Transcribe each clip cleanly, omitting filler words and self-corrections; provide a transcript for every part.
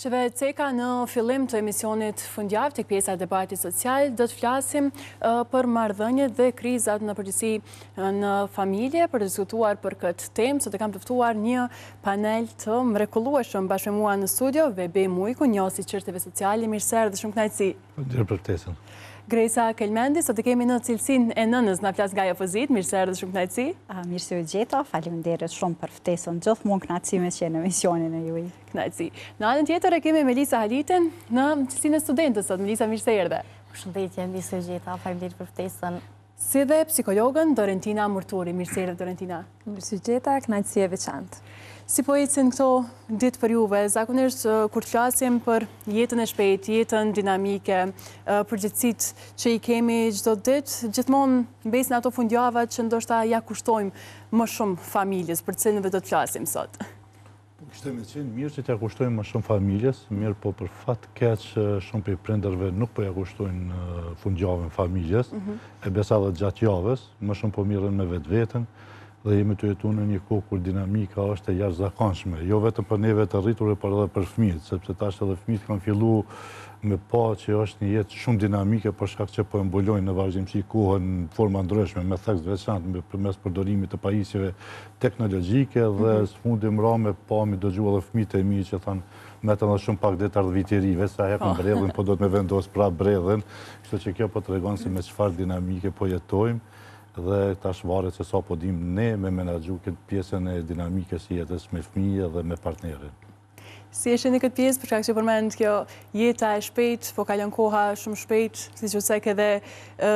Qeve ceka në fillim të emisionit fundjavë të pjesa e debatit social, do të flasim për marrëdhëniet dhe krizat në përgjithësi në familje, për të diskutuar për këtë temë, sot e kam të ftuar një panel të mrekullueshëm bashkë me mua në studio, Vebe Mujku, njohësi çështjeve sociale, mirë se erdhë, shumë kënaqësi. Faleminderit për ftesën. Grejsa Kelmendi, sot e kemi në cilësinë e nënës na flas nga opozit, mirë se erdhë, shumë kënaqësi. Mirë se u gjeta, faleminderit shumë për ftesën, gjithmonë kënaqësi me qenë në emisionin e juaj. Kënaqësi. Në anën tjetër e kemi Melisa Halitin në cilësinë e studentës sot. Melisa, mirë se erdhe. Përshëndetje, mirë se u gjeta, faleminderit për ftesën. Si dhe psikologën Dorentina Murturi, mirë se erdhe Dorentina. Mirë se u gjeta, kënaqësi e veçantë. Si po ecin këto ditë për juve, zakonisht kur të flasim për jetën e shpejtë, jetën dinamike, përgjithësitë që i kemi çdo ditë, gjithmonë mbesin ato fundjava që ndoshta ja kushtojmë më shumë familjes, për të cilën do të flasim sot. Kishte me qenë mirë që t'ja kushtojmë më shumë familjes, mirë po për fat keq shumë prej prindërve nuk po ja kushtojnë fundjavën familjes, e besa dhe gjatë javës, më shumë po mirën me vetveten. Dhe jemi të jetu në një kohë kur dinamika është e jashtëzakonshme, jo vetëm për neve të rritur, por edhe për fëmijët, sepse tash edhe fëmijët kanë filluar me pa që është një jetë shumë dinamike për shkak që po e mbulojnë në vazhdimsi kohën në forma ndryshme, me theks veçantë përmes përdorimit të pajisjeve teknologjike dhe sfundi mbrëmje mi dëgjua edhe fëmijët e mi që thonë me të edhe shumë pak detar dhe vitirive, sa hekën brellin, po do të me vendos pra brellin, kështu që kjo po tregon se me çfarë dinamike po jetojmë. Dhe tash varet se sa po dim ne me menaxhu këtë pjesën e dinamikës së jetës me fëmijë dhe me partnerin. Si e shihni këtë pjesë, për shkak që përmend kjo jeta e shpejtë, po kalon koha shumë shpejt, siç u thek edhe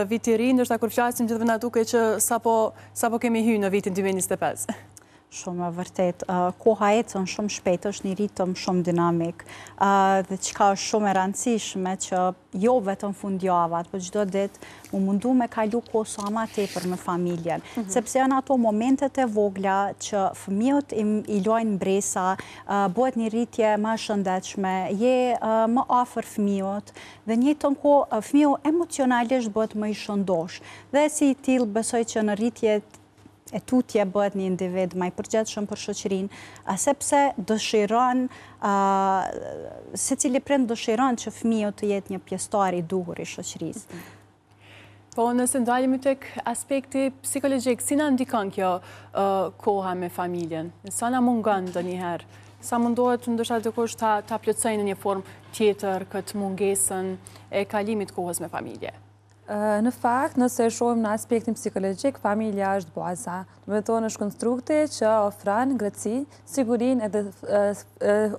viti i ri, ndoshta kur flasim gjithë na duket që sapo kemi hyrë në vitin 2025. Shumë e vërtet. Koha ecën shumë shpejt, është një ritëm shumë dinamik dhe çka është shumë e rëndësishme që jo vetëm fundjavat, por çdo ditë u mundu me kalu kohë sa më tepër me familjen, sepse janë ato momentet e vogla që fëmijët i lojnë bresa, bëhet një rritje më shëndetshme, je më afër fëmijët dhe në njëjtën kohë fëmiu emocionalisht bëhet më i shëndosh. Dhe si i tillë besoj që në rritje e tutje bëhet një individ më i përgjithshëm për shoqërinë, sepse dëshiron, secili prind dëshiron që fëmiu të jetë një pjesëtar i duhur i shoqërisë. Po nëse ndalemi tek aspekti psikologjik, si na ndikon kjo koha me familjen? Sa na mungon ndonjëherë? Sa mundohet ndoshta dikush ta plotësojë në një formë tjetër këtë mungesën e kalimit kohës me familje? Në fakt, nëse shohim në aspektin psikologjik, familja është baza. Do të thonë është konstrukti që ofron ngrecë, sigurinë edhe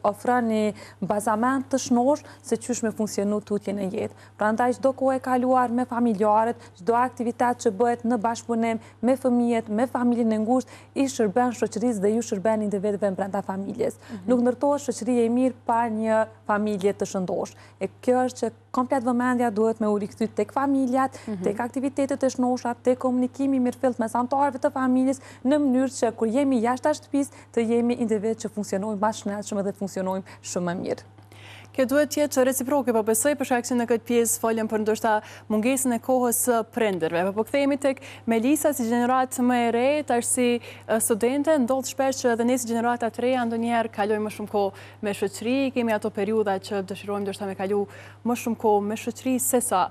ofron një bazament të shnosh se çysh me funksionu tutje në jetë. Prandaj çdo kohë e kaluar me familjarët, çdo aktivitet që bëhet në bashkëpunim me fëmijët, me familjen e ngushtë, i shërben shoqërisë dhe ju shërben individëve brenda familjes. Nuk ndërtohet shoqëria e mirë pa një familje të shëndosh. E kjo është që komplet vëmendja duhet me u rikthy tek familja, tek aktivitetet e shnosha, tek komunikimi mirëfillt mes anëtarëve të familjes, në mënyrë që kur jemi jashtë shtëpisë të jemi individ që funksionojmë më shëndetshëm dhe të funksionojmë shumë më mirë. Kjo duhet të jetë reciproke, po besoj për shkak se në këtë pjesë folëm për ndoshta mungesën e kohës së prindërve. Po kthehemi tek Melisa si gjeneratë më e re, tash si studente, ndodh shpesh që edhe ne si gjenerata të reja ndonjëherë kalojmë më shumë kohë me shoqëri, kemi ato periudha që dëshirojmë ndoshta me kalu më shumë kohë me shoqëri sesa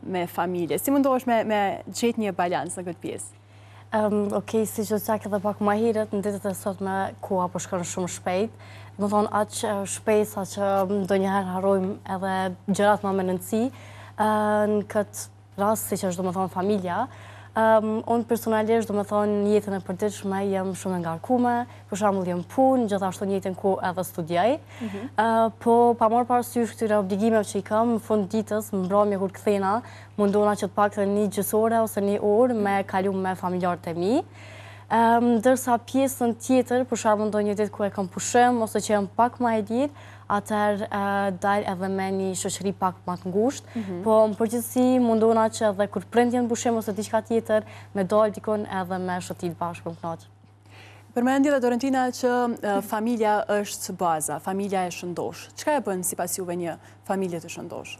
me familje. Si mundohesh me gjetë një balans në këtë pjesë? Okej, siç u thak edhe pak më herët, në ditët e sotme koha po shkon shumë shpejt. Më thonë aq shpejt sa që ndonjëherë harrojmë edhe gjërat më me rëndësi. Në këtë rast, siç është domethënë familja, unë personalisht domethënë në jetën e përditshme jam shumë e ngarkuar, për shembull jam punë, gjithashtu në jetën ku edhe studioj. Po pa marrë parasysh këtyre obligimeve që i kam, në fund ditës, mbrëmje kur kthehena, mundona që të paktën një gjysore ose një orë me kalu me familjarët e mi. Ndërsa pjesën tjetër, për shembull ndonjë ditë ku e kam pushim ose që jam pak më e lirë, atëherë dal edhe me një shoqëri pak më të ngushtë, po në përgjithësi mundona që edhe kur prind janë pushim ose diçka tjetër, me dalë dikon edhe me shoqit bashkë më kënaq. Përmendi dhe Dorentina që familja është baza, familja e shëndosh. Çka e bën sipas juve një familje të shëndosh?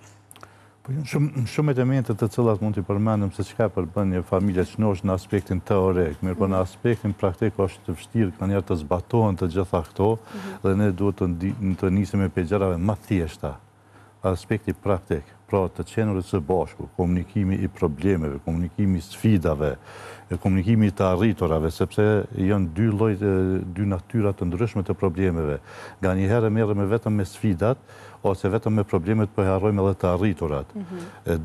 Shumë elemente të cilat mund t'i përmendëm se çka përbën një familje që është në aspektin teorik, mirë po në aspektin praktik është të vështirë ka njerë të zbatohen të gjitha këto dhe ne duhet të nisim me gjërave më thjeshta. Aspekti praktik, pra të qenurit së bashku, komunikimi i problemeve, komunikimi i sfidave, komunikimi të arriturave, sepse janë dy natyra të ndryshme të problemeve. Nga një herë merrem vetëm me sfidat, ose vetëm me problemet për harrojmë edhe të arriturat.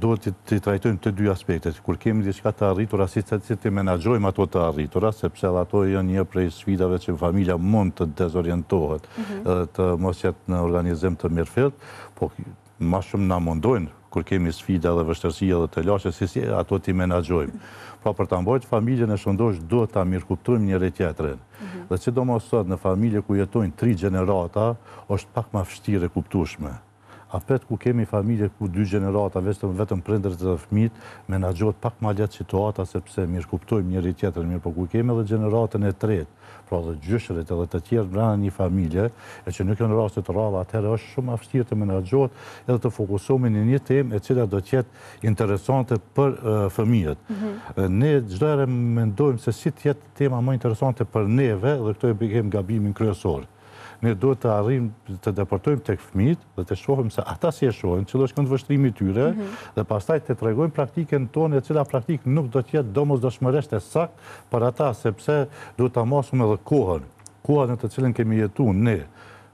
Duhet të trajtojmë të dy aspektet. Kur kemi diçka të arritura, si të menaxhojmë ato të arritura, sepse ato janë një prej sfidave që familja mund të dezorientohet edhe të mos jetë në organizim të mirëfillt, po ma shumë na mundojnë kur kemi sfida dhe vështirësi edhe të lashë, si ato t'i menaxhojmë. Pra për ta mbrojtur familjen e shëndosh duhet ta mirëkuptojmë njëri tjetrin. Dhe sidomos sot në familje ku jetojnë 3 gjenerata, është pak më vështirë e kuptueshme. Apet ku kemi familje ku 2 gjenerata, vetëm prindërit dhe fëmijët, menaxhohet pak më lehtë situata sepse mirëkuptojmë njëri tjetrin, mirë po ku kemi edhe gjeneratën e tretë, pra dhe gjyshërit edhe të tjerë brenda një familje, e që nuk janë raste të rralla, atëherë është shumë më vështirë të menaxhohet edhe të fokusohemi në një temë e cila do të jetë interesante për fëmijët. Ne çdo herë mendojmë se si të jetë tema më interesante për neve dhe këto e kemi gabimin kryesor. Ne duhet të arrijmë të deportojmë tek fëmijët dhe të shohim se ata si e shohin, cili është këndvështrimi i tyre dhe pastaj të tregojmë praktikën tonë, e cila praktikë nuk do të jetë domosdoshmërisht e saktë për ata, sepse duhet ta masim edhe kohën në të cilën kemi jetuar ne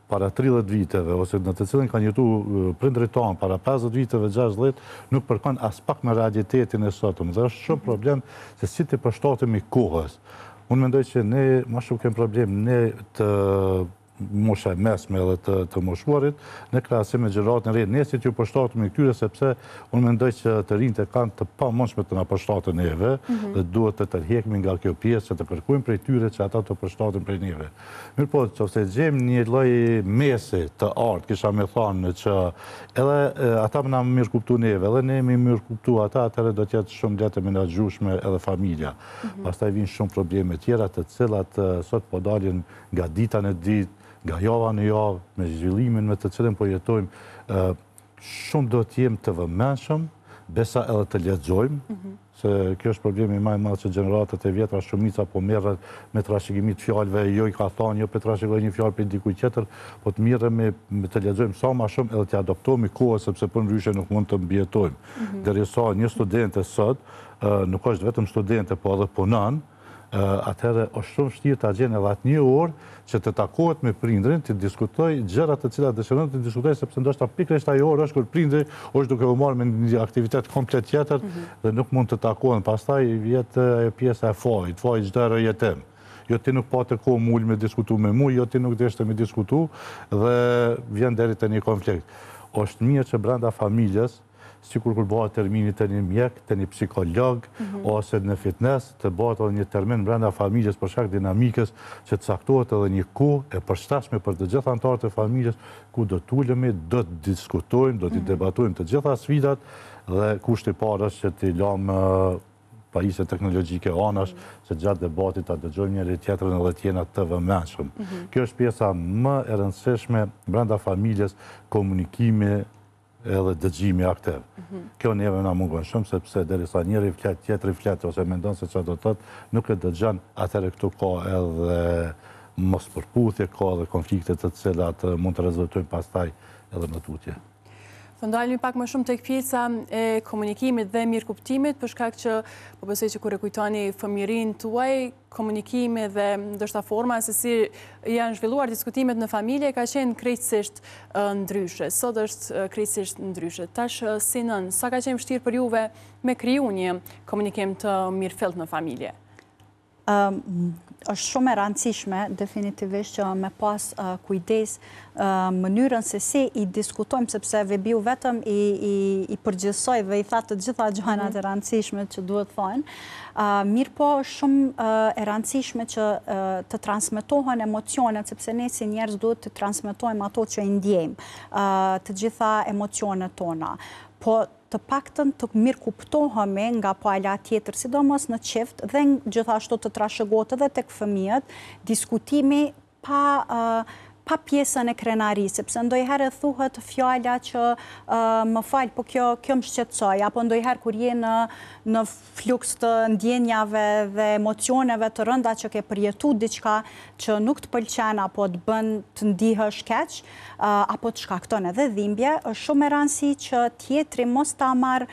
para 30 viteve, ose në të cilën kanë jetuar prindërit tanë para 50 viteve, 60, nuk përkon as pak me realitetin e sotëm. Dhe është shumë problem se si të përshtatemi kohës. Unë mendoj që ne më shumë kemi problem ne të mosha e mesme edhe të moshuarit, në krahasim me gjeneratën e re, ne si t'ju përshtatemi këtyre, sepse unë mendoj që të rinjtë kanë të pamundshme të na përshtaten neve dhe duhet të tërheqemi nga kjo pjesë që të kërkojmë prej tyre që ata të përshtaten prej neve. Mirë po, nëse gjejmë një lloj mesi të artë, kisha me thënë që edhe ata më na mirëkuptu neve, edhe ne më mirëkuptu ata, atëherë do të jetë shumë lehtë menaxhueshme edhe familja. Pastaj vijnë shumë probleme tjera të cilat sot po dalin nga dita në ditë, nga java në javë, me zhvillimin me të cilën po jetojmë, shumë do të jem të vëmendshëm, besa edhe të lexojmë, se kjo është problemi më i madh që gjeneratët e vjetra shumica po merren me trashëgimi të fjalëve, jo i ka thënë, jo pe trashëgoj një fjalë për dikujt tjetër, po të mirëm me të lexojmë sa më shumë edhe të adoptohemi kohën, sepse për ndryshe nuk mund të mbijetojmë. Derisa një studente sot, nuk është vetëm studente, po edhe punon, atëherë është shumë vështirë ta gjenë edhe atë një orë që të takohet me prindrin, të diskutoj gjërat të cilat dëshiron të diskutoj, sepse ndoshta pikërisht ajo orë është kur prindri është duke u marrë me një aktivitet komplet tjetër dhe nuk mund të takohen. Pastaj vjet pjesa e fajit çdo herë jetem. Jo ti nuk patë kohë më ul me diskutu me mua, jo ti nuk deshte me diskutu dhe vjen deri te një konflikt. Është mirë që brenda familjes, sikur kur bëhet termini të një mjek, të një psikolog, ose në fitness, të bëhet edhe një termin brenda familjes për shkak dinamikës, që të caktohet edhe një kohë e përshtatshme për të gjithë anëtarët e familjes, ku do të ulemi, do të diskutojmë, do të debatojmë të gjitha sfidat, dhe kushti i parë është që të lëmë pajisje teknologjike anash, se gjatë debatit ta dëgjojmë njëri tjetrin edhe të jena të vëmendshëm. Kjo është pjesa më e rëndësishme brenda familjes, komunikimi edhe dëgjimi aktiv. Kjo neve na mungon shumë, sepse derisa njëri flet, tjetri flet, ose mendon se çfarë do të thotë, nuk e dëgjon, atëherë këtu ka edhe mos përputhje, ka edhe konflikte të cilat mund të rezultojnë pastaj edhe në tutje. Të ndalemi pak më shumë tek pjesa e komunikimit dhe mirëkuptimit, për shkak që po besoj që kur e kujtoni fëmijërinë tuaj, komunikimi dhe ndoshta forma se si janë zhvilluar diskutimet në familje ka qenë krejtësisht ndryshe. Sot është krejtësisht ndryshe. Tash si nën, sa ka qenë vështirë për juve me kriju një komunikim të mirëfillt në familje? Është shumë e rëndësishme definitivisht që me pas kujdes mënyrën se si i diskutojmë, sepse Vebiu vetëm i përgjithsoi dhe i tha të gjitha gjërat e rëndësishme që duhet thonë. Mirë po shumë e rëndësishme që të transmetohen emocionet, sepse ne si njerëz duhet të transmetojmë ato që i ndjejmë, të gjitha emocionet tona. Po të paktën të mirë kuptohemi nga pala tjetër, sidomos në çift dhe gjithashtu të trashëgohet edhe tek fëmijët, diskutimi pa pjesën e krenarisë, sepse ndojherë thuhet fjala që më falë, po kjo më shqetësoj, apo ndojherë kur je në fluks të ndjenjave dhe emocioneve të rënda që ke përjetu diçka që nuk të pëlqen apo të bën të ndihësh keq, apo të shkakton edhe dhimbje, është shumë e rëndësishme që tjetri mos ta marr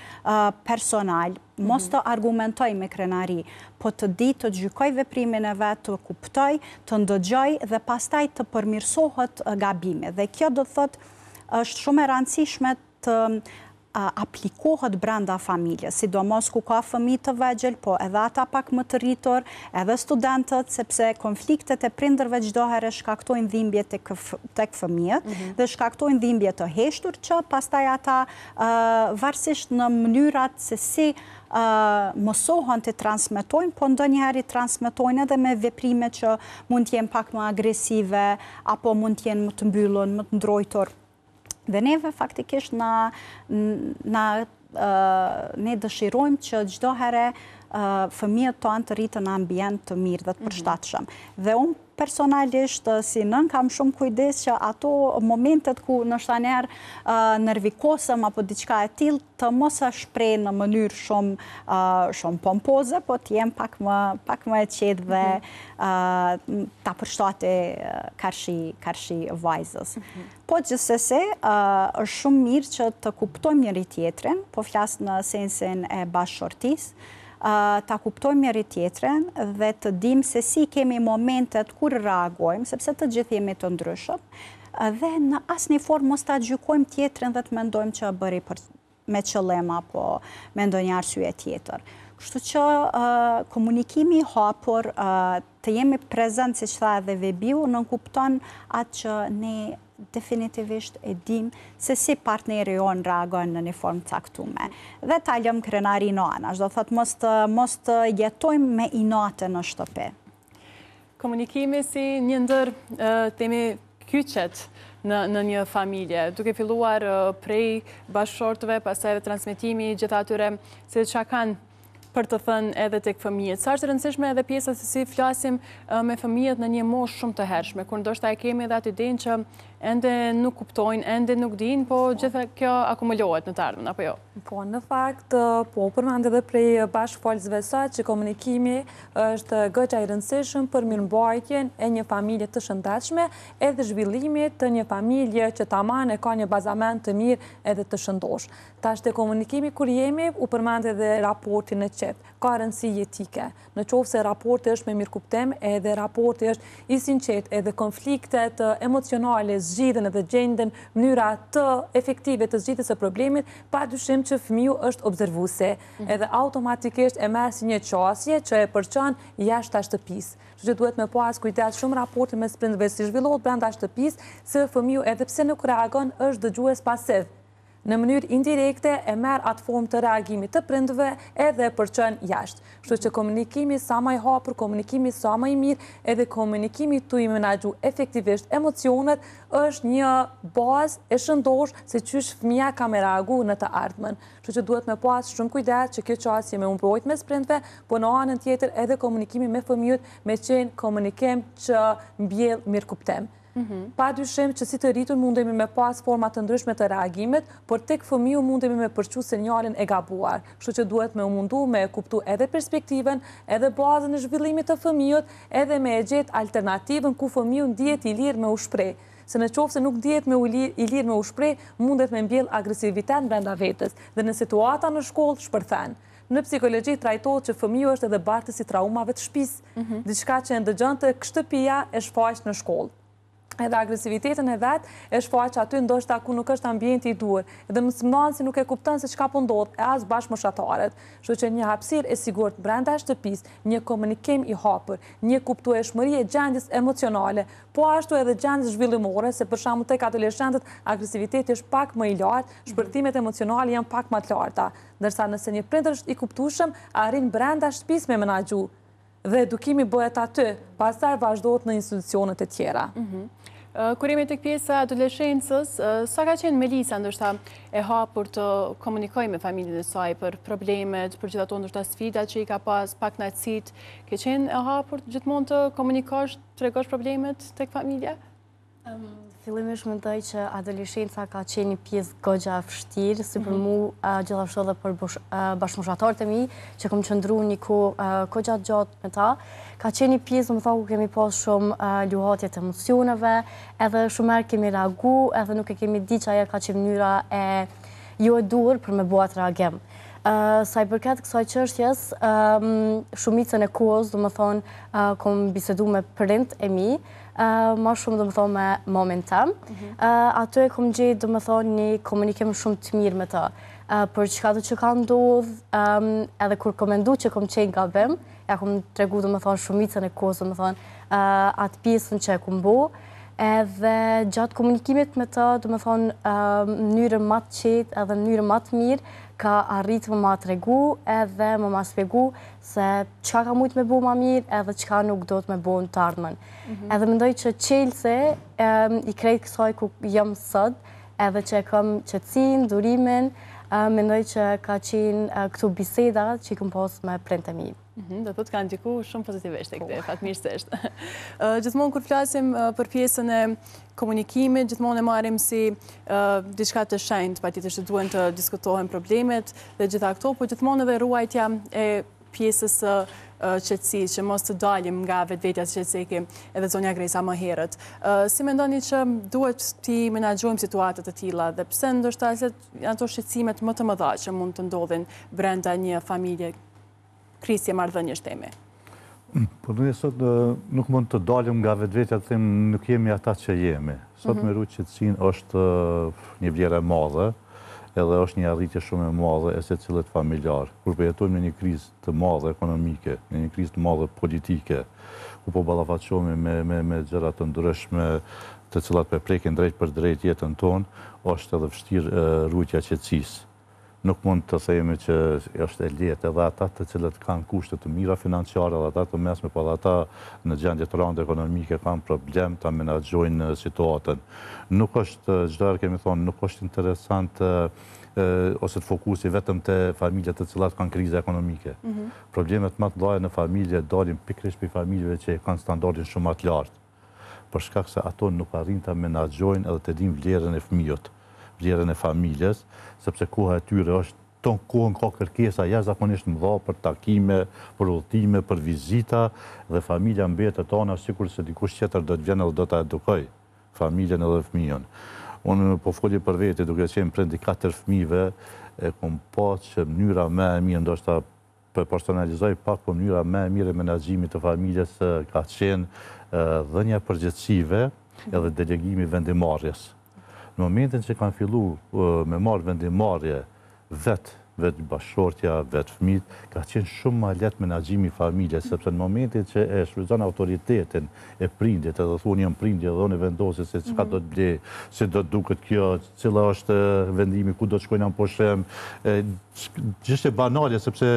personal, mos të argumentoj me krenari, po të di të gjykoj veprimin e vetë, të kuptoj, të ndëgjoj dhe pastaj të përmirësohet gabime. Dhe kjo do të thotë është shumë e rëndësishme të aplikohet brenda familjes, sidomos ku ka fëmijë të vegjël, po edhe ata pak më të rritur, edhe studentët, sepse konfliktet e prindërve çdo herë shkaktojnë dhimbje tek fëmijët dhe shkaktojnë dhimbje të heshtur që pastaj ata varësisht në mënyrat se si mësohen të transmetojnë, po ndonjëherë i transmetojnë edhe me veprime që mund të jenë pak më agresive apo mund të jenë më të mbyllur, më të ndrojtur. Dhe neve faktikisht ne dëshirojmë që çdo herë fëmijët tonë të rritën në ambient të mirë dhe të përshtatshëm. Dhe unë personalisht si nën kam shumë kujdes që ato momentet ku ndoshta njerë nervikosëm apo diçka e tillë të mos e shpreh në mënyrë shumë pompoze, po të jem pak më e qetë dhe ta përshtate karshi vajzës. Po gjithsesi është shumë mirë që të kuptojmë njëri tjetrin, po flas në sensin e bashkëshortisë, ta kuptojmë njëri tjetrin dhe të dim se si kemi momentet kur reagojmë, sepse të gjithë jemi të ndryshëm, dhe në asnjë formë mos ta gjykojmë tjetrin dhe të mendojmë që bëri me qëllim apo me ndonjë arsye tjetër. Kështu që komunikimi i hapur, të jemi prezent, siç tha edhe Vebiu, nënkupton atë që ne definitivisht e dim se si partneri jonë reagon në një formë caktume. Dhe ta lëm krenarin në anash, do thotë mos të jetojmë me inate në shtëpi. Komunikimi si një ndër temi kyçet në një familje, duke filluar prej bashkëshortëve, pastaj edhe transmetimi gjithë atyre se çka kanë për të thënë edhe tek fëmijët. Sa është e rëndësishme edhe pjesa se si flasim me fëmijët në një moshë shumë të hershme, kur ndoshta e kemi edhe atë idenë që ende nuk kuptojnë, ende nuk dinë, po gjithë kjo akumulohet në të ardhmen, apo jo? Po, në fakt, po përmend edhe prej bashkëfolësve sot që komunikimi është goxha i rëndësishëm për mirëmbajtjen e një familje të shëndetshme, edhe zhvillimit të një familje që tamam e ka një bazament të mirë edhe të shëndosh. Tash te komunikimi kur jemi, u përmend edhe raportin e qetë, ka rëndësi jetike. Në qoftë se raporti është me mirëkuptim, edhe raporti është i sinqet, edhe konfliktet emocionale zgjidhen edhe gjenden mënyra të efektive të zgjidhjes së problemit, padyshim që fëmiu është observuese, edhe automatikisht e merr si një qasje që e përçon jashtë shtëpisë. Kështu që duhet me pas kujdes shumë raportin mes prindërve si zhvillohet brenda shtëpisë, se fëmiu edhe pse nuk reagon është dëgjues pasiv. Në mënyrë indirekte e merr atë formë të reagimit të prindërve edhe përçon jashtë. Kështu që komunikimi sa më i hapur, komunikimi sa më i mirë, edhe komunikimi tu i menaxhu efektivisht emocionet është një bazë e shëndosh se çysh fëmia ka me reagu në të ardhmen. Kështu që duhet me pas shumë kujdes që kjo qasje me mbrojt mes prindërve, po në anën tjetër edhe komunikimi me fëmijët me qenë komunikim që mbjell mirëkuptim. Padyshim që si të rritur mundemi me pas forma të ndryshme të reagimit, por tek fëmiu mundemi me përçu sinjalin e gabuar. Kështu që duhet me u mundu me kuptu edhe perspektiven, edhe bazën e zhvillimit të fëmijët, edhe me e gjetë alternativën ku fëmiu ndihet i lirë me u shpreh. Se në qoftë se nuk ndihet i lirë me u shpreh, mundet me mbjell agresivitet brenda vetes dhe në situata në shkollë shpërthen. Në psikologji trajtohet që fëmiu është edhe bartës i traumave të shtëpisë, diçka që e ndëgjon të shtëpia e shfaq në shkollë. Edhe agresivitetin e vetë e shfaq aty ndoshta ku nuk është ambienti i duhur. Edhe mësimdhënësi nuk e kupton se çka po ndodh, e as bashkëmoshatarët. Kështu që një hapësirë e sigurt brenda shtëpisë, një komunikim i hapur, një kuptueshmëri e gjendjes emocionale, po ashtu edhe gjendjes zhvillimore, se për shembull tek adoleshentët agresiviteti është pak më i lartë, shpërtimet emocionale janë pak më të larta, ndërsa nëse një prindër është i kuptueshëm, arrin brenda shtëpisë me menaxhu dhe edukimi bëhet aty, pastaj vazhdohet në institucionet e tjera. Kur jemi tek pjesa e adoleshencës, sa ka qenë Melisa ndoshta e hapur të komunikojë me familjen e saj për problemet, për gjithë ato ndoshta sfidat që i ka pas, pak kënaqësitë, ke qenë e hapur gjithmonë të komunikosh, të tregosh problemet tek familja? Fillimisht mendoj që adoleshenca ka qenë një pjesë goxha e vështirë, si për mu gjithashtu edhe për bashkëmoshtarët e mi, që kam qëndru një goxha gjatë me ta. Ka qenë një pjesë, më thonë, ku kemi pas shumë luhatje të emocioneve, edhe shumë herë kemi reagu, edhe nuk e kemi di që ajo ka qenë mënyra e jo e duhur për me buat reagim. Sa i përket kësaj çështjes, shumicën e kohës, do më thonë, kom bisedu me prind e mi, ma shumë do më thonë me momen tem. Ato e kom gjetë do më thonë një komunikim shumë të mirë me të. Për çka do që ka ndodh, edhe kur komendu që kom qenë gabim, ja kom tregu do më thonë shumicën e kohës, do më thonë atë pjesën që e kom bo, edhe gjatë komunikimit me të, do më thonë mënyrën ma të qetë edhe mënyrën ma të mirë, ka arritë më ma të regu edhe më ma spjegu se qka ka mujtë me bo ma mirë edhe qka nuk do të me bo në të ardhmen. Edhe mendoj që qelëse i krejt kësaj ku jam sot edhe që e kam qetësin, durimin, mendoj që ka qenë këtu biseda që i këm posë me prindë e mi. Do të kanë ndiku shumë pozitivisht e këte, fatmirësisht. Gjithmonë kur flasim për pjesën e komunikimit, gjithmonë e marim si diçka të shenjtë, patjetër që duhen të diskutohen problemet dhe gjitha këto, por gjithmonë edhe ruajtja e pjesës qetësisë, që mos të dalim nga vetvetja që ceki edhe zonja Gresa më herët. Si mendoni që duhet të menaxhojmë situatat të tilla dhe pse ndoshta janë ato shqetësimet më të mëdha që mund të ndodhin brenda një familje krisje marrëdhënie shtemi? Po ne sot nuk mund të dalim nga vetvetja të them nuk jemi ata që jemi. Sot me rrugë qetësinë është një vlerë e madhe, edhe është një arritje shumë e madhe e secillit familjar. Kur po jetojmë në një krizë të madhe ekonomike, në një krizë të madhe politike, ku po ballafaqohemi me gjëra të ndryshme, të cilat po prekin drejt për drejt jetën tonë, është edhe vështirë rrugja e qetësisë. Nuk mund të themi që është e lehtë edhe ata të cilët kanë kushte të mira financiare, edhe ata të mesme, po edhe ata në gjendje të rënda ekonomike kanë problem ta menaxhojnë situatën. Nuk është, çdo herë kemi thonë, nuk është interesant ose të fokusi vetëm te familjet të cilat kanë krize ekonomike. Problemet më të mëdha në familje dalin pikërisht për familjeve që kanë standardin shumë më të lartë, për shkak se ato nuk arrin ta menaxhojnë edhe të dinë vlerën e fëmijët, vlerën e familjes, sepse koha e tyre është ton kohën ka kërkesa jashtëzakonisht mëdha për takime, për udhëtime, për vizita dhe familja mbetet ana sikur se dikush tjetër do të vjen edhe do ta edukoj familjen edhe fëmijën. Unë po folje për vete duke qenë prind i 4 fëmijëve, e kom pa që mënyra më e mirë ndoshta për personalizoj pak, po mënyra më e mirë e menaxhimit të familjes ka qenë dhënia e përgjegjësive edhe delegimi vendimarrjes. Në momentin që kanë fillu me marrë vendimarrje vetë bashkëshortja, vetë fëmijët, ka qenë shumë më lehtë menaxhimi i familjes, sepse në momentin që e shfrytëzon autoritetin e prindit, edhe thonë jam prindje dhe unë vendosi se çka do të blej, si do të duket kjo, cila është vendimi, ku do të shkojnë në pushim, gjështje banale, sepse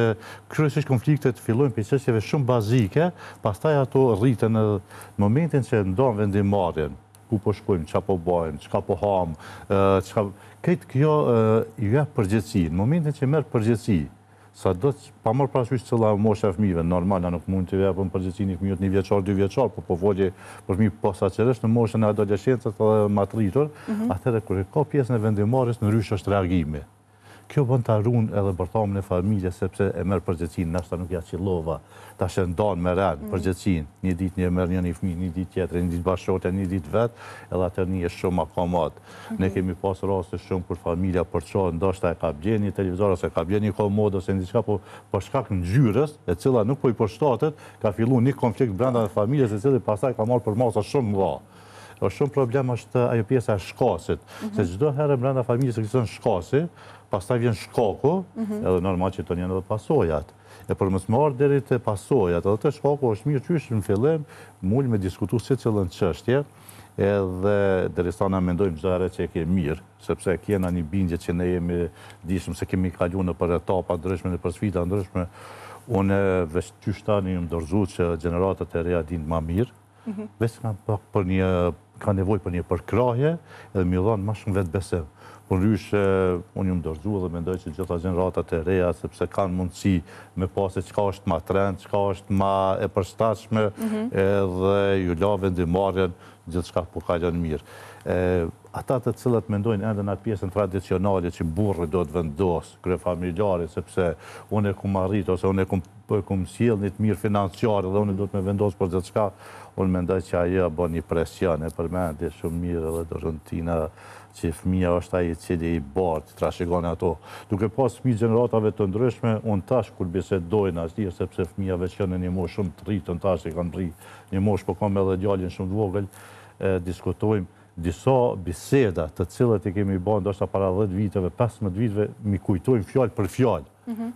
kryesisht konfliktet fillojnë për çështjeve shumë bazike, pastaj ato rriten në momentin që ndon vendimarrjen. Ku po shkojmë, çka po bëjmë, çka po ham, këtë kjo ju jep përgjegjësi. Në momentin që merr përgjegjësi, sado pa marrë parasysh cilla mosha e fëmijëve, normal nuk mund të japim përgjegjësinë fëmijët 1 vjeçar, 2 vjeçar, po folje për fëmijë posaçërisht në moshën e adoleshencës dhe matritur, atëherë kur ka pjesën e vendimarrjes në rysh është reagimi. Kjo bën ta runë edhe bërthamën e familjes, sepse e merr përgjegjësinë, nashta nuk ja qillova, tash e ndan me ran përgjegjësinë. Një ditë një merr një fëmijë, një ditë tjetër, një ditë bashkëshortja, një ditë vet, edhe atë një është shumë akomat. Ne kemi pas raste shumë kur familja për çon, ndoshta e ka bler një televizor ose ka bler një komod ose diçka, po për shkak të ngjyrës, e cila nuk po i përshtatet, ka filluar një konflikt brenda familjes, e cili pastaj ka marrë për masa shumë mëdha. Është shumë problem është ajo pjesa e shkasit, se çdo herë brenda familjes ekziston shkasi, pastaj vjen shkaku, edhe normal që tonë janë edhe pasojat. E për mos marrë deri te pasojat, edhe te shkaku është mirë qysh në fillim, mul me diskutu secilën çështje, edhe derisa na mendojmë çdo herë që e ke mirë, sepse kena një bindje që ne jemi dishëm se kemi kaluar në për etapa ndryshme, në për sfida ndryshme. Unë veç qysh tani më dorëzu që gjeneratat e reja dinë më mirë, veç ka nevojë për një përkrahje edhe më dhon më shumë vetbesim. Por rysh unë më dorëzu dhe mendoj që gjitha gjeneratat e reja, sepse kanë mundësi me pasi çka është më trend, çka është më e përshtatshme, edhe ju la vendimarrjen gjithë shka po kalon mirë. Ata të cilët mendojnë ende në atë pjesën tradicionale që burri do të vendosë, kryefamiljari, sepse unë e kum arrit, ose unë e kum sjell një të mirë financiare dhe unë do të me vendosë për gjithë shka, unë mendoj që ajo bën një presion e përmendje shumë mirë dhe do rëntina që fëmija është ai cili i bartë, që trashëgon ato. Duke pas fëmijë gjeneratave të ndryshme, unë tash kur bisedojnë asnjë, sepse fëmijave që në një moshë shumë të rritën, tash e kanë rri një moshë, po kam edhe djalin shumë të vogël, diskutojmë disa biseda të cilët i kemi bërë ndoshta para 10 viteve, 15 viteve, mi kujtojmë fjalë për fjalë,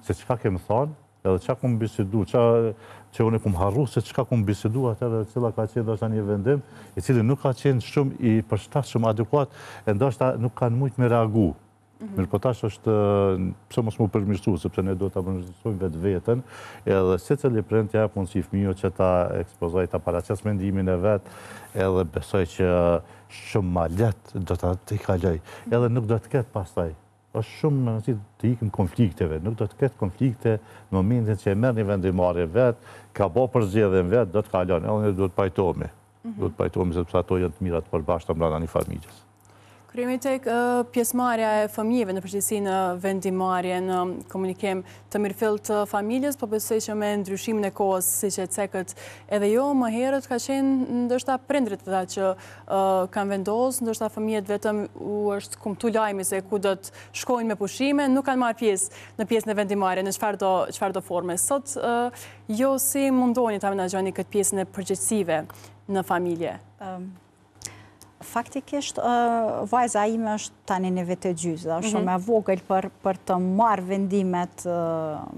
se çka kemi thënë, edhe çka kum bisedu, që unë kum harru se çka kum bisedu atëherë, cila ka qenë ndoshta një vendim, i cili nuk ka qenë shumë i përshtatshëm, adekuat, e ndoshta nuk kanë mujt me reagu. Mirë po tash është, pse mos mu përmirësu, sepse ne do ta përmirësojmë vetveten, edhe secili prind jep mundësi fëmijës që ta ekspozoj, ta paraqes mendimin e vet, edhe besoj që shumë ma lehtë do ta t'i kaloj, edhe nuk do të ketë pastaj. Është shumë si të ikim konflikteve, nuk do të ketë konflikte në momentin që e merr një vendimarrje vet, ka bë përzgjedhjen vet, do të kalon, edhe ne duhet pajtohemi. Duhet pajtohemi sepse ato janë të mira të përbashkëta brenda një familjes. Kur jemi tek pjesëmarrja e fëmijëve në përgjithësi në vendimarrje, në komunikim të mirëfillt të familjes, po besoj që me ndryshimin e kohës, siç e cekët edhe jo, më herët ka qenë ndoshta prindrit ata që kanë vendosur, ndoshta fëmijët vetëm u është kumtu lajmi se ku do të shkojnë me pushime, nuk kanë marrë pjesë në pjesën e vendimarrjes në çfarë do forme. Sot jo si mundoni ta menaxhoni këtë pjesën e përgjegjësive në familje? Faktikisht, vajza ime është tani në vete gjysë, dhe shumë e vogël për të marrë vendimet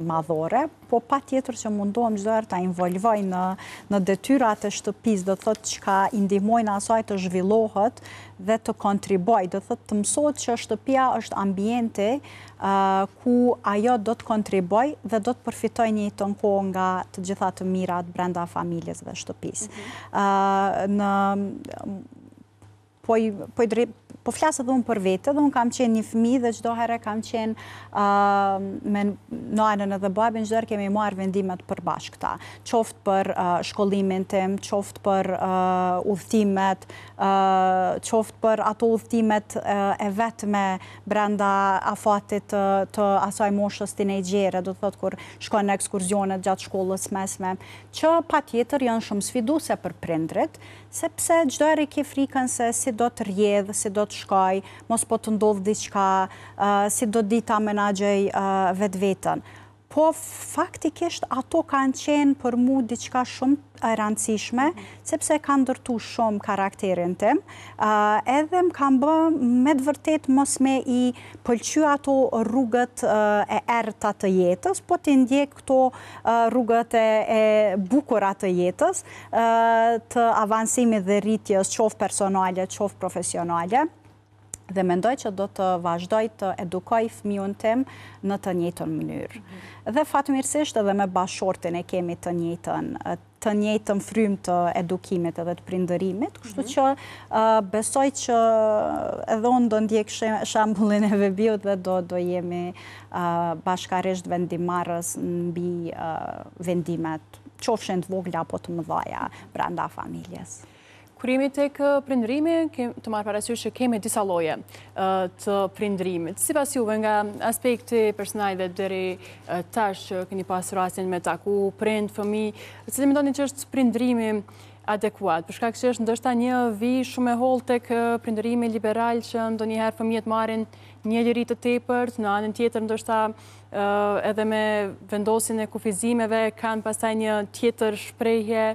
madhore, po pa tjetër që mundohem çdo herë ta involvoj në detyrat e shtëpisë, do thotë çka i ndihmojnë asaj të zhvillohet dhe të kontriboj, do thotë të mësohet që shtëpia është ambiente ku ajo do të kontriboj dhe do të përfitoj një të kohë nga të gjitha të mirat brenda familjes dhe shtëpisë. Po flasë edhe unë për vete, dhe unë kam qenë një fëmijë dhe çdo herë kam qenë me nanën edhe babin, çdo herë kemi marrë vendimet përbashkëta. Qoftë për shkollimin tim, qoftë për udhëtimet, qoftë për ato udhëtimet e vetme brenda afatit të asaj moshës tinejdgjere, do të thotë kur shkojnë në ekskurzionet gjatë shkollës mesme, që patjetër janë shumë sfiduese për prindrit, sepse çdo herë ke frikën se si do të rjedh, si do të shkoj, mos po të ndodh diçka, si do di ta menaxhoj vetveten. Po faktikisht ato kanë qenë për mu diçka shumë e rëndësishme, sepse kanë ndërtu shumë karakterin tim, edhe më kanë bë me të vërtet mos me i pëlqy ato rrugët e errta të jetës, po të ndjek këto rrugët e bukura të jetës, të avancimit dhe rritjes qoftë personale, qoftë profesionale. Dhe mendoj që do të vazhdoj të edukoj fëmijën tim në të njëjtën mënyrë. Dhe fatmirësisht edhe me bashkëshortin e kemi të njëjtën frymë të edukimit edhe të prindërimit, kështu që besoj që edhe unë do ndjek shembullin e Vebiut dhe do jemi bashkarisht vendimarrës mbi vendimet, qofshin të vogla apo të mëdha brenda familjes. Kur jemi tek prindërimi, të marrë parasysh që kemi disa lloje të prindërimit. Sipas juve, nga aspekti personal dhe deri tash që keni pasur rastin me taku prind, fëmijë, si mendoni që është prindërimi adekuat? Për shkak që është ndoshta një vijë shumë e hollë tek prindërimi liberal që ndonjëherë fëmijët marrin një liri të tepërt, në anën tjetër ndoshta edhe me vendosin e kufizimeve kanë pastaj një tjetër shprehje.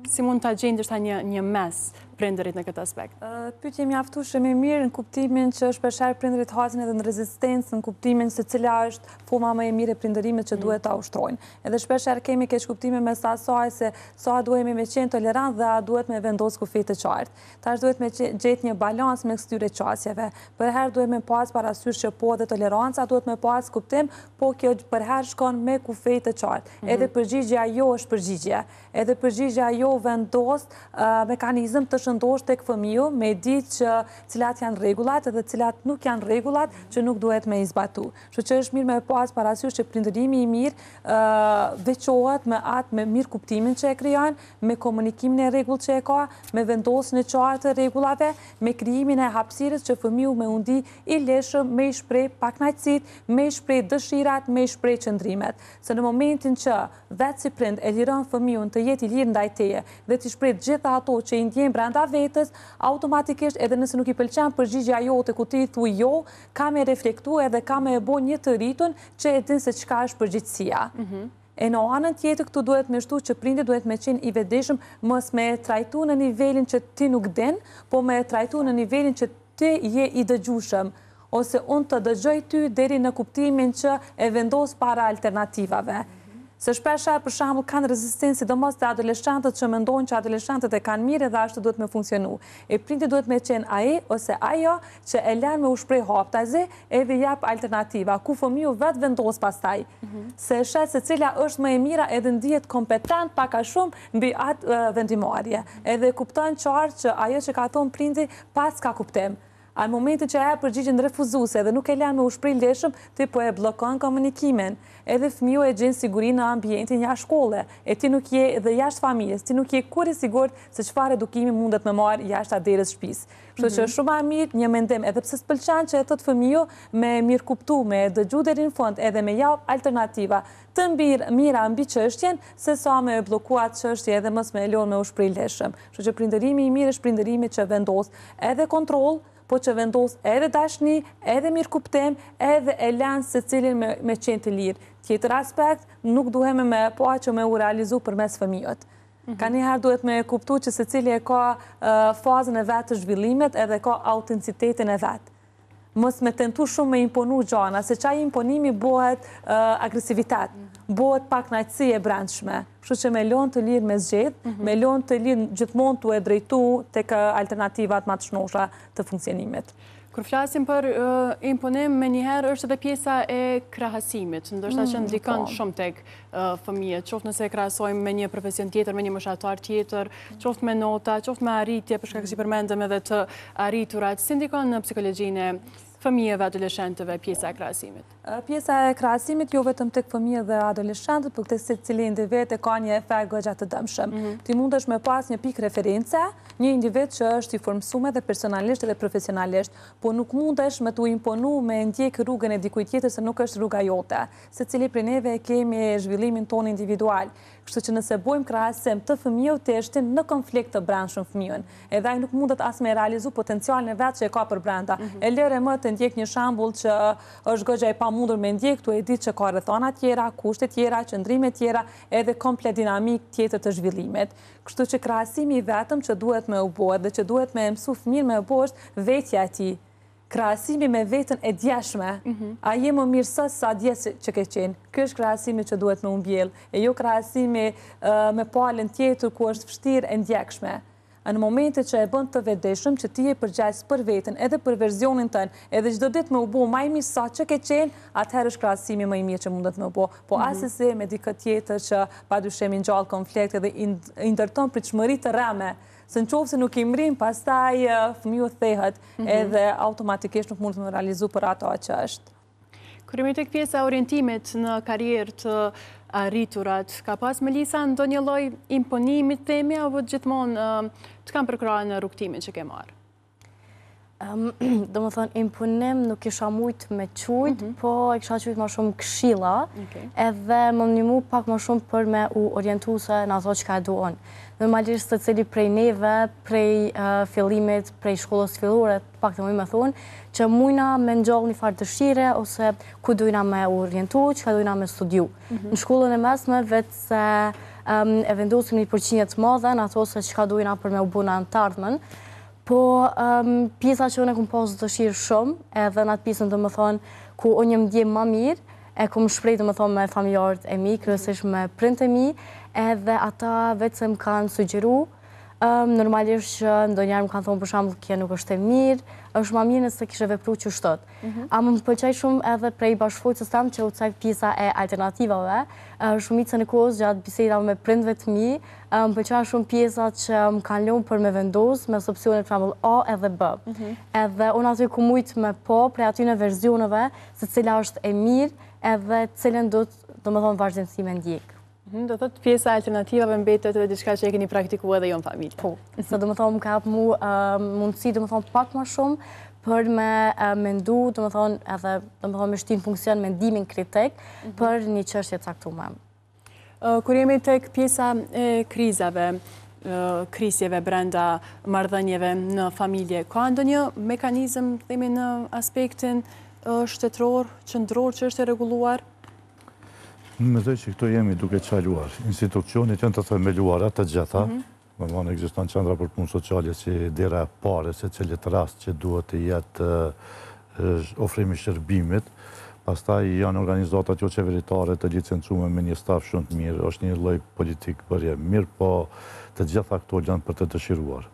Si mund të gjejnë ndoshta një mes prindërit në këtë aspekt? Pyetje mjaftueshme e mirë në kuptimin që shpeshherë prindërit hasin edhe në rezistencë, në kuptimin se cila është forma më e mirë e prindërimit që duhet ta ushtrojnë. Edhe shpeshherë kemi keq kuptime mes asaj se sa duhemi me qenë tolerant dhe a duhet me vendos kufi të qartë. Tash duhet me gjetë një balans mes këtyre qasjeve. Për herë duhet me pas parasysh që po dhe toleranca duhet me pas kuptim, po kjo për herë shkon me kufi të qartë. Edhe përgjigjja jo është përgjigje. Edhe përgjigjja jo vendos mekanizëm të përqëndosh tek fëmiu me ditë që cilat janë rregullat edhe cilat nuk janë rregullat që nuk duhet me izbatu. Kështu që është mirë me pas parasysh që prindërimi i mirë veçohet me mirë kuptimin që e krijon, me komunikimin e rregullt që e ka, me vendosjen e qartë të rregullave, me krijimin e hapësirës që fëmiu me undi i lehshëm, me i shpreh pakënaqësitë, me i shpreh dëshirat, me i shpreh qëndrimet. Se në momentin që vetë si prind e liron fëmiun të jetë i lirë ndaj teje dhe të shpreh gjitha ato që i ndjen brenda vetës, automatikisht edhe nëse nuk i pëlqen përgjigjja jote ku ti thuaj jo, ka me reflektu edhe ka me bo një të rritun që e din se çka është përgjegjësia. E në anën tjetër këtu duhet me shtu që prindi duhet me qenë i vetëdijshëm, mos me trajtu në nivelin që ti nuk din, po me trajtu në nivelin që ti je i dëgjueshëm, ose unë të dëgjoj ty deri në kuptimin që e vendos para alternativave. Se shpesher, për shembull, kanë rezistencë, sidomos te adoleshentët që mendojnë që adoleshentët e kanë mirë dhe ashtu duhet me funksionu. E prindi duhet me qenë ai ose ajo që e lën me u shpreh haptazi edhe jap alternativa, ku fëmiu vetë vendos pastaj. Se shet se cila është më e mira edhe ndihet kompetent pak a shumë mbi atë vendimarrje. Edhe kupton qartë që ajo që ka thonë prindi pas ka kuptim. Në momentin që e përgjigjen refuzuese dhe nuk e lën me u shpreh lehshëm, ti po e bllokon komunikimin. Edhe fëmiu e gjen sigurinë në ambientin jashtë shkolle, e ti nuk je dhe jashtë familjes, ti nuk je kur i sigurt se çfarë edukimi mundet me marr jashtë aderës shtëpisë. Kështu që është shumë më mirë një mendim, edhe pse s'pëlqen që e thot fëmiu me mirë kuptu, me dëgju deri në fund, edhe me jap alternativa të mira mbi çështjen, se sa me bllokuar çështje edhe mos me lënë me u shpreh lehshëm. Kështu që prindërimi i mirë është prindërimi që vendos edhe kontroll, po që vendos edhe dashni, edhe mirë kuptim, edhe e lën secilin me qenë të lirë. Tjetër aspekt, nuk duhem me pa që me u realizu përmes fëmijët. Ka njëherë duhet me kuptu që secili e ka fazën e vetë të zhvillimet edhe ka autenticitetin e vetë. Mos me tentu shumë me imponu gjana, se qaj imponimi bëhet agresivitet, bëhet pakënaqësi e brendshme. Kështu që me lënë të lirë me zgjedh, me lënë të lirë gjithmonë të e drejtu tek alternativat më të shnosha të funksionimit. Kur flasim për imponim, me njëherë është edhe pjesa e krahasimit, ndoshta që ndikon shumë tek fëmijët, qoftë nëse e krahasojmë me një profesion tjetër, me një moshatar tjetër, qoftë me nota, qoftë me arritje, për shkak që përmendëm edhe të arriturat, si ndikon në psikologjinë e fëmijëve, adoleshentëve, pjesa e krahasimit? Pjesa e krahasimit jo vetëm tek fëmijët dhe adoleshentët, por tek secili individ e ka një efekt goxha të dëmshëm. Ti mundesh me pas një pikë reference, një individ që është i formsuar dhe personalisht dhe profesionalisht, po nuk mundesh me t'u imponu me ndjek rrugën e dikujt tjetër se nuk është rruga jote. Secili prej neve kemi zhvillimin ton individual. Kështu që nëse bojmë krahasim të fëmijët të shtin në konflikt të brendshëm fëmijën, edhe ai nuk mundet as me realizu potencialin e vet që e ka për brenda. E lëre më të ndjek një shembull që është goxha e pamundur me ndjek, tu e di që ka rrethana tjera, kushte tjera, qëndrime tjera, edhe komplet dinamik tjetër të zhvillimit. Kështu që krahasimi vetëm që duhet me u bëhet dhe që duhet me mësu fëmijën me u bësh vetja e tij. Krahasimi me veten e djeshme, a je më mirë sot sa dje që ke qenë. Ky është krahasimi që duhet me u mbjell, e jo krahasimi me palën tjetër ku është vështirë e ndjekshme. Në momentet që e bën të vetëdijshëm, që ti je përgjegjës për veten, edhe për versionin tënd, edhe çdo ditë me u bë më i mirë sa që ke qenë, atëherë është krahasimi më i mirë që mundet me u bë. Po asesi me dikë tjetër që padyshim i ngjall konflikt edhe i ndërton pritshmëri të rreme. Se në qovë se nuk i mrim, pastaj fëmiu thehet edhe automatikisht nuk mund të më realizu për ato që është. Kur jemi tek pjesa e orientimit në karrierë të arriturat, ka pas Melisa ndonjë lloj imponimi themi apo gjithmonë të kanë përkrahur në rrugtimin që ke marrë? Do më thonë, imponim nuk isha mujtë me qujtë, po e kisha qujtë ma shumë këshilla, edhe më ndihmu pak ma shumë për me u orientu se në ato që ka duon. Normalisht të cili prej neve, prej fillimit, prej shkollës fillore, pak të më me thonë, që mujna me ngjall një farë dëshire, ose ku dujna me u orientu, që ka dujna me studiu. Në shkollën e mesme, vetë se e vendosim një përqinje të madhe në ato se që ka dujna për me u bëna në të ardhmen, po pjesa që unë e kom pasur dëshirë shumë, edhe në atë pjesën dhe më thonë, ku unë jam ndjem më mirë, e kom shpreh dhe më thonë me familjarët e mi, kryesisht me prindët e mi, edhe ata vetë se më kanë sugjeru Normalisht që ndonjëherë më kanë thonë për shembull kjo nuk është e mirë, është më mirë nëse kishe vepruar që shtot. A më pëlqej shumë edhe prej bashkëpunësës tam që u cak pjesa e alternativave. Shumicën e kohës gjatë bisedave me prindve të mi, më pëlqen shumë pjesat që më kanë lënë për me vendos mes opsionet për shembull A edhe B. Edhe unë aty ku mujt me prej atyre versioneve se cila është e mirë edhe cilën do të më thonë vazhdimsi me ndjek. Do thotë pjesa alternativave mbetet edhe diçka që e keni praktikuar edhe jo në familje. Po, se do më thonë më ka hap mu mundësi do më thonë pak më shumë për me mendu, do më thonë edhe do më thonë me shtin funksion mendimin kritik për një çështje caktuar. Kur jemi tek pjesa e krizave, krisjeve brenda marrëdhënieve në familje, ka ndonjë mekanizëm themi në aspektin shtetëror, qendror që është e rregulluar? Më mendoj që këto jemi duke qaluar. Institucionet janë të themeluara të gjitha. Më vonë ekziston qendra për punë sociale si dera e parë se cilit rast që duhet të jetë ofrimi i shërbimit. Pastaj janë organizatat jo qeveritare të licencuar me një staf shumë të mirë, është një lloj politik bërje mirë, po të gjitha këto janë për të dëshiruar.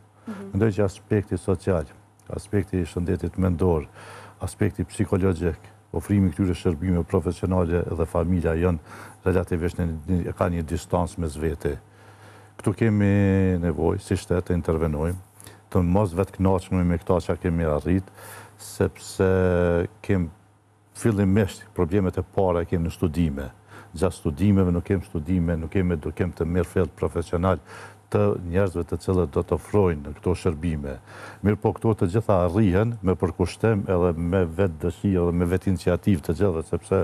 Mendoj që aspekti social, aspekti i shëndetit mendor, aspekti psikologjik, ofrimi këtyre shërbime profesionale dhe familja janë relativisht ka një distancë mes vete. Këtu kemi nevojë si shtet të intervenojmë, të mos vetë kënaqemi me këta që kemi arrit, sepse kem fillimisht problemet e para kemi në studime. Gjatë studimeve nuk kem studime, nuk kem edukim të mirë fill profesional të njerëzve të cilët do të ofrojnë këto shërbime. Mirë po këto të gjitha arrihen me përkushtim edhe me vetë dëshirë edhe me vetë iniciativë të gjitha, sepse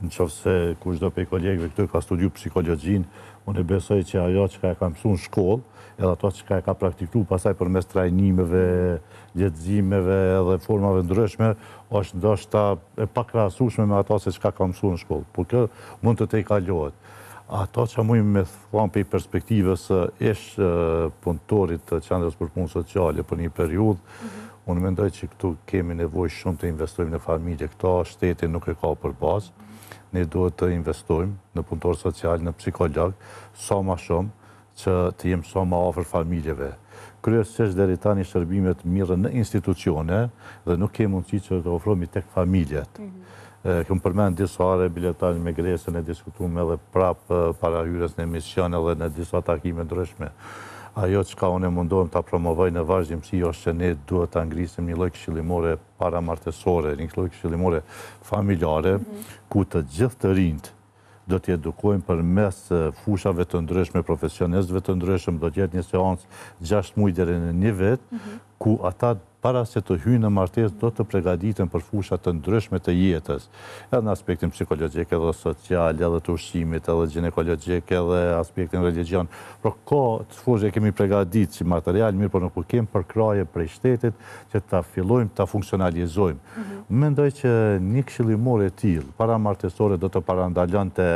nëse kushdo prej kolegëve këtu ka studiu psikologjinë, unë besoj që ajo që ka mësuar në shkollë, edhe ato që ka praktikuar pasaj përmes trajnimeve, lexiimeve edhe formave ndryshme, është ndoshta e pakrahasueshme me ato që ka mësuar në shkollë. Por kjo mund të tejkalohet. Ato që mujmë me thonë për perspektivës ish punëtorit të qendrës për punë sociale për një periudhë, unë mendoj që këtu kemi nevojë shumë të investojmë në familje. Këto shteti nuk e ka për bazë. Ne duhet të investojmë në punëtor social, në psikolog, sa më shumë që të jemi sa më afër familjeve. Kryesisht deri tani shërbimet mirë në institucione dhe nuk kemi mundësi që të ofrohemi tek familjet. Këmë përmend disa are biletarë me Gresën e diskutuam edhe prapë para hyrjes në emision edhe në disa takime ndryshme. Ajo që ka unë mundohem të promovoj në vazhdimsi është që ne duhet të ngrisim një lloj këshillimore paramartesore, një lloj këshillimore familjare, ku të gjithë të rinjt do t'i edukojmë përmes fushave të ndryshme, profesionistëve të ndryshëm, do t'jetë një seancë 6 muaj deri në 1 vit, ku ata para se të hyjnë në martesë do të përgatiten për fusha të ndryshme të jetës, edhe në aspektin psikologjik, edhe social, edhe të ushqimit, edhe ginekologjik, edhe aspektin religjion. Por ka të fushë kemi përgatitur si material mirë, por nuk kemi përkraje prej shtetit që ta fillojmë ta funksionalizojmë. Mendoj që një këshillimor e tillë paramartesore do të parandalonte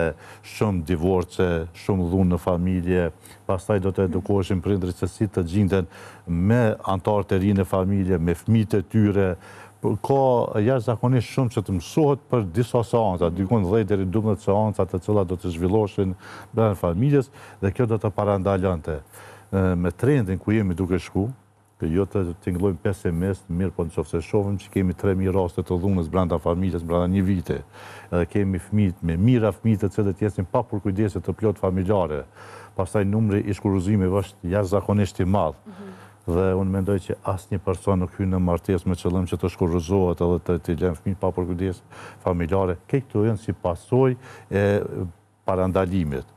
shumë divorce, shumë dhunë në familje, pastaj do të edukoheshin prindrit se si të gjenden me anëtarët e rinë e familje, me fëmijët e tyre. Ka jashtëzakonisht shumë që të mësohet për disa seanca, dikon 10 deri 12 seanca të cilat do të zhvillohen brenda familjes dhe kjo do të parandalonte. Me trendin ku jemi duke shku, jo të tingëllojmë pesimist, mirë po nëse shohim që kemi 3000 raste të dhunës brenda familjes brenda një viti, edhe kemi fëmijë me mijëra fëmijë të cilët jesin pa përkujdese të plot familjare. Pastaj numri i shkuruzimeve është jashtëzakonisht i madh. Dhe unë mendoj që asnjë person nuk hyn në martesë me qëllim që të shkuruzohet edhe të lënë fëmijë pa përkujdesje familjare. Këto janë si pasojë e parandalimit.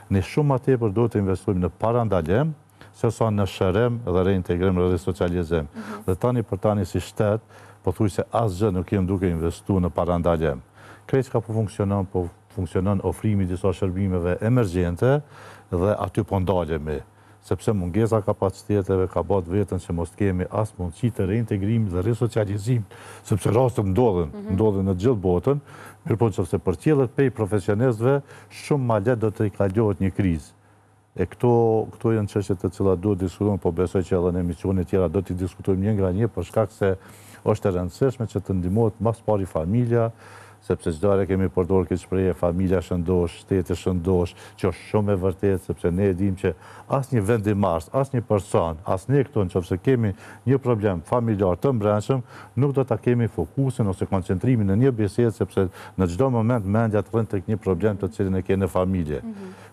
Ne shumë më tepër duhet të investojmë në parandalim sesa në shërim dhe reintegrim dhe resocializim. Dhe tani për tani si shtet, pothuajse asgjë nuk jemi duke investuar në parandalim. Krejt ka po funksionon ofrimi disa shërbimeve emergjente dhe aty po ndalemi, sepse mungesa kapaciteteve ka bërë vetën që mos kemi as mundësi të reintegrim dhe resocializim, sepse rastet ndodhen në gjithë botën, mirë po nëse përcjellet prej profesionistëve, shumë ma lehtë do të kalohet një krizë. E këto janë çështje të cilat duhet diskutojmë, po besoj që edhe në emisione tjera do t'i diskutojmë një nga një, për shkak se është e rëndësishme që të ndihmohet mas pari familja, sepse çdo herë kemi përdorur këtë shprehje familja shëndosh, shteti shëndosh, që është shumë e vërtetë, sepse ne e dimë që asnjë vendimars, asnjë person, as ne këtu nëse kemi një problem familjar të brendshëm, nuk do ta kemi fokusin ose koncentrimin në një bisedë, sepse në çdo moment mendja të rënë tek një problem të cilin e ke në familje.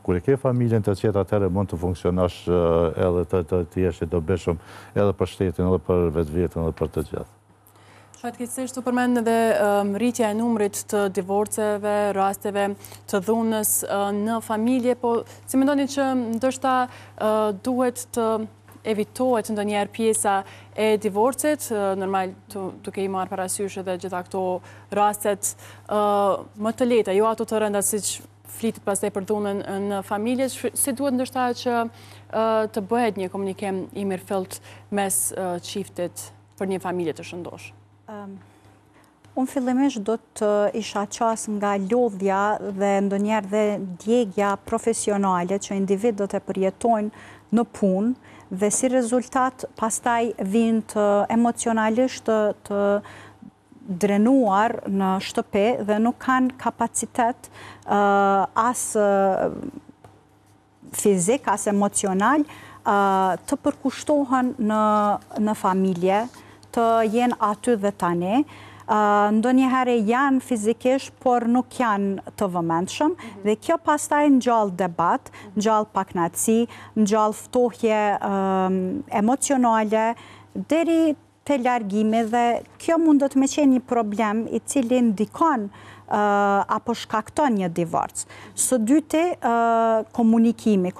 Kur e ke familjen të qetë, atëherë mund të funksionosh edhe të jesh i dobishëm edhe për shtetin, edhe për vetveten, edhe për të gjithë. Fatkeqësisht u përmend edhe rritja e numrit të divorceve, rasteve të dhunës në familje, po si mendoni që ndoshta duhet të evitohet ndonjëherë pjesa e divorcit, normal duke i marrë parasysh edhe gjitha këto rastet më të lehta, jo ato të rënda siç flitet pastaj për dhunën në familje, si duhet ndoshta që të bëhet një komunikim i mirëfillt mes çiftit për një familje të shëndosh? Unë fillimisht do të isha qas nga lodhja dhe ndonjëherë dhe djegja profesionale që individët e përjetojnë në punë dhe si rezultat pastaj vinë të emocionalisht të drenuar në shtëpi dhe nuk kanë kapacitet as fizik, as emocional të përkushtohen në familje, të jenë aty dhe tani. Ndonjëherë janë fizikisht, por nuk janë të vëmendshëm dhe kjo pastaj ngjall debat, ngjall pakënaqësi, ngjall ftohje emocionale deri te largimi dhe kjo mundet me qenë një problem i cili ndikon apo shkakton një divorc. Së dyti, komunikimi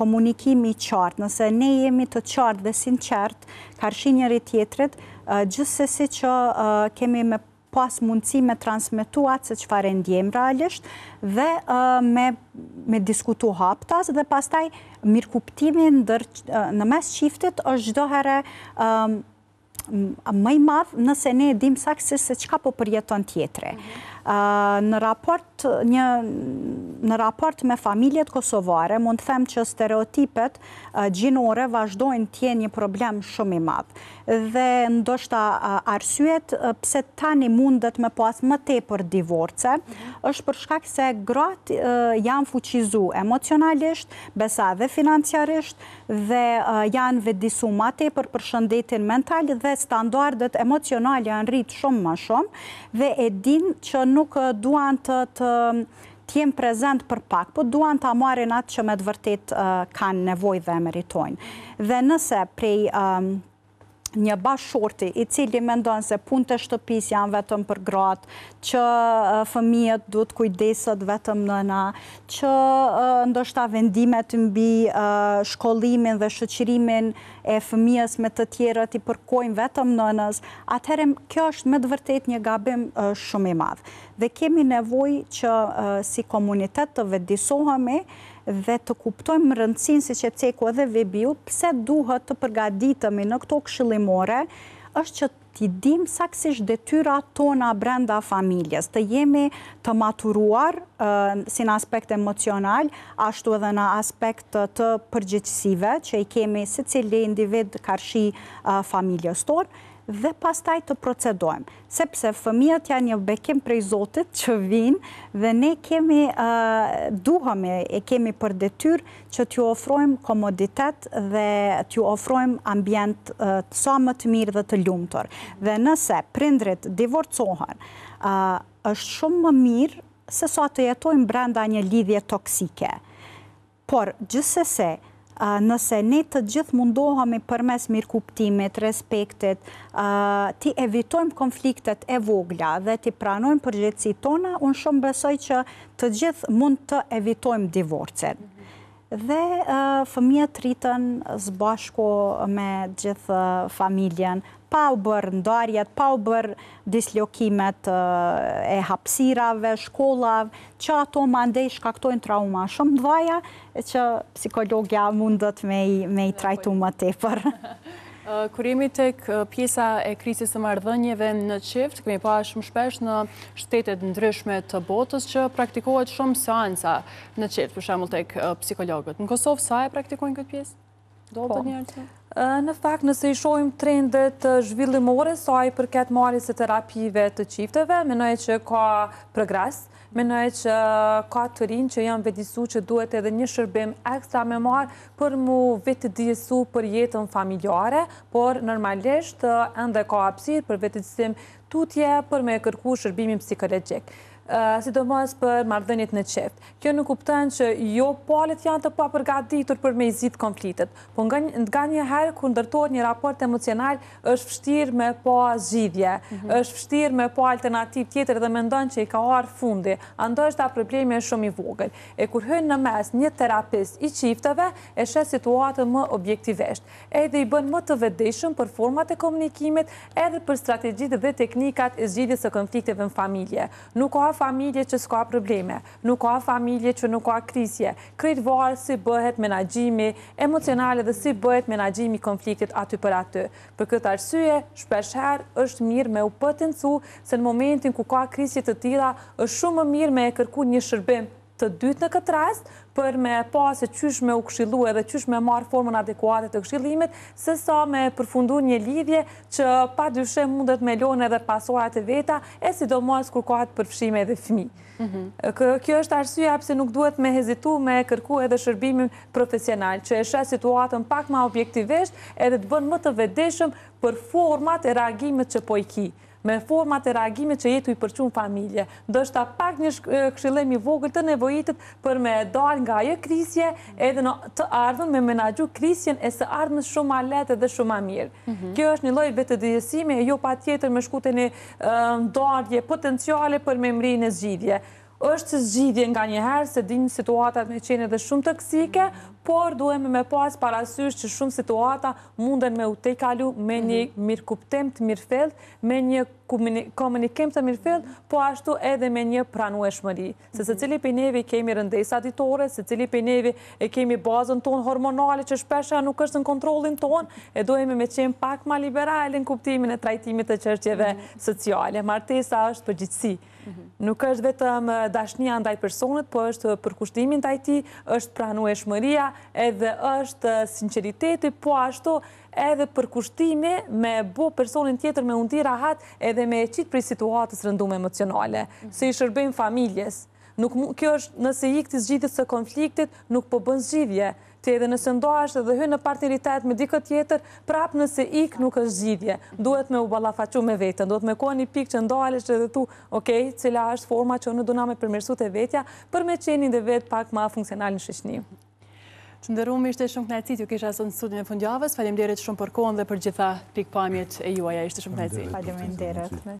i qartë. Nëse ne jemi të qartë dhe sinqert, karshi njëri tjetrit, gjithsesi që kemi me pas mundësi me transmituat se çfarë ndjejmë realisht dhe me diskutu haptas dhe pastaj mirëkuptimin në mes çiftit është çdo herë më i madh nëse ne e dim saktësisht se çka po përjeton tjetri. Në raport me familjet kosovare, mund të them që stereotipet gjinore vazhdojnë të jenë një problem shumë i madh. Dhe ndoshta arsyet pse tani mundet me pas më tepër divorce, është për shkak se gratë janë fuqizuar emocionalisht, besa dhe financiarisht, dhe janë vetëdijsuar më tepër për shëndetin mental dhe standardet emocionale janë rritë shumë më shumë dhe e din që nuk duan të jenë prezent për pak, po duan të marrin atë që me të vërtet kanë nevojë dhe meritojnë. Dhe nëse prej një bashkëshorti i cili mendon se punët e shtëpisë janë vetëm për gratë, që fëmijët duhet kujdeset vetëm nëna, që ndoshta vendimet mbi shkollimin dhe shoqërimin e fëmijës me të tjerët i përkojnë vetëm nënës, atëherë kjo është me të vërtetë një gabim shumë i madh. Dhe kemi nevojë që si komunitet të vetëdijsohemi dhe të kuptojmë rëndësinë, siç e ceku edhe Vibiu, pse duhet të përgatitemi në këto këshillimore, është që t'i dim saktësisht detyrat tona brenda familjes, të jemi të maturuar si në aspekt emocional, ashtu edhe në aspekt të përgjegjësive që i kemi secili individ karshi familjes tonë, dhe pastaj të procedojmë. Sepse fëmijët janë një bekim prej Zotit që vinë dhe ne kemi për detyrë që t'ju ofrojmë komoditet dhe t'ju ofrojmë ambient sa më të mirë dhe të lumtur. Dhe nëse prindrit divorcohen, është shumë më mirë se sa të jetojmë brenda një lidhje toksike. Por gjithsesi, nëse ne të gjithë mundohemi përmes mirëkuptimit, respektit, ti evitojmë konfliktet e vogla dhe ti pranojmë përgjegjësitë tona, unë shumë besoj që të gjithë mund të evitojmë divorcin. Dhe fëmijët rriten së bashku me gjithë familjen, pa u bërë ndarjet, pa u bërë dislokimet e hapësirave, shkollave, që ato mandej shkaktojnë trauma shumë të mëdha, që psikologja mundet me i trajtu më tepër. Kur jemi tek pjesa e krisisë së marrëdhënieve në çift, kemi pa shumë shpesh në shtetet ndryshme të botës që praktikohet shumë seanca në çift, për shembull tek psikologët. Në Kosovë sa e praktikojnë këtë pjesë? Do të njerëz? Në fakt, nëse i shohim trendet zhvillimore, sa i përket marrjes së terapive të çifteve, mendoj që ka progres. Mendoj që ka të rinj që janë vetëdisu që duhet edhe një shërbim ekstra me marrë për mu vetëdijsu për jetën familjare, por normalisht ende ka hapësirë për vetëdisim tutje për me kërku shërbimin psikologjik. Sidomos për marrëdhëniet në çift. Kjo nuk kupton që jo palët janë të papërgatitur për me i zgjidh konfliktet, po nga një herë kur ndërtohet një raport emocional, është vështirë me pa zgjidhje, është vështirë me pa alternativë tjetër dhe mendon që i ka ardhur fundi, ndoshta problemi është shumë i vogël. E kur hyn në mes një terapist i çifteve, e sheh situatën më objektivisht, edhe i bën më të vetëdijshëm për format e komunikimit, edhe për strategjitë dhe teknikat e zgjidhjes së konflikteve në familje. Nuk ka familje që s'ka probleme, nuk ka familje që nuk ka krisje. Krejt varet si bëhet menaxhimi emocional dhe si bëhet menaxhimi i konfliktit aty për aty. Për këtë arsye, shpeshherë është mirë me u potencu se në momentin ku ka krisje të tilla, është shumë më mirë me e kërku një shërbim të dytë në këtë rast, për me pa se qysh me u këshillu edhe qysh me marrë formën adekuate të këshillimit, se sa me përfundu një lidhje që pa dyshim mundet me lënë edhe pasojat e veta, e sidomos kur ka të përfshime edhe fëmijë. Kjo është arsyeja pse nuk duhet me hezitu me kërku edhe shërbimin profesional, që e sheh situatën pak më objektivisht edhe të bën më të vetëdijshëm për format e reagimit që po i ki. Me format e reagimit që jetu i përqunë familje. Ndoshta pak një këshillim i vogël të nevojitet për me dal nga ajo krisje edhe në të ardhmen me menaxhu krisjen e së ardhmes shumë ma lehtë dhe shumë ma mirë. Kjo është një lloj vetëdijësimi e jo patjetër me shku te një ndarje potenciale për me mri në zgjidhje. Është zgjidhje nga një herë, se dinë situatat me qenë edhe shumë toksike, por duhem me pas parasysh që shumë situata munden me u tejkalu me një mirëkuptim të mirëfillt, me një komunikim të mirëfillt, po ashtu edhe me një pranueshmëri. Se secili prej neve kemi rëndesa ditore, secili prej neve e kemi bazën tonë hormonale që shpesha nuk është në kontrollin tonë, e duhem me qenë pak ma liberale në kuptimin e trajtimit të çështjeve sociale. Martesa është përgjithësi. Nuk është vetëm dashnia ndaj personit, po është përkushtimi ndaj tij, është pranueshmëria, edhe është sinqeriteti, po ashtu edhe përkushtimi me bo personin tjetër me undi rahat edhe me e qitë prej situatës rëndume emocionale, se i shërbim familjes. Kjo është nëse ik të zgjidhjes së konfliktit, nuk po bën zgjidhje. Ti edhe nëse ndohesh dhe hyn në partneritet me dikë tjetër, prap nëse ik nuk është zgjidhje. Duhet me u ballafaqu me veten, duhet me kohë një pikë që ndalesh edhe tu, okay, cila është forma që unë dona me përmirësu te vetja për me qenë dhe vet pak më funksional në shoqëni. Të nderuar, ishte shumë kënaqësi t'ju kisha sot në studion e fundjavës. Faleminderit shumë për kohën dhe për gjitha pikpamjet e juaja. Ishte shumë kënaqësi. Faleminderit.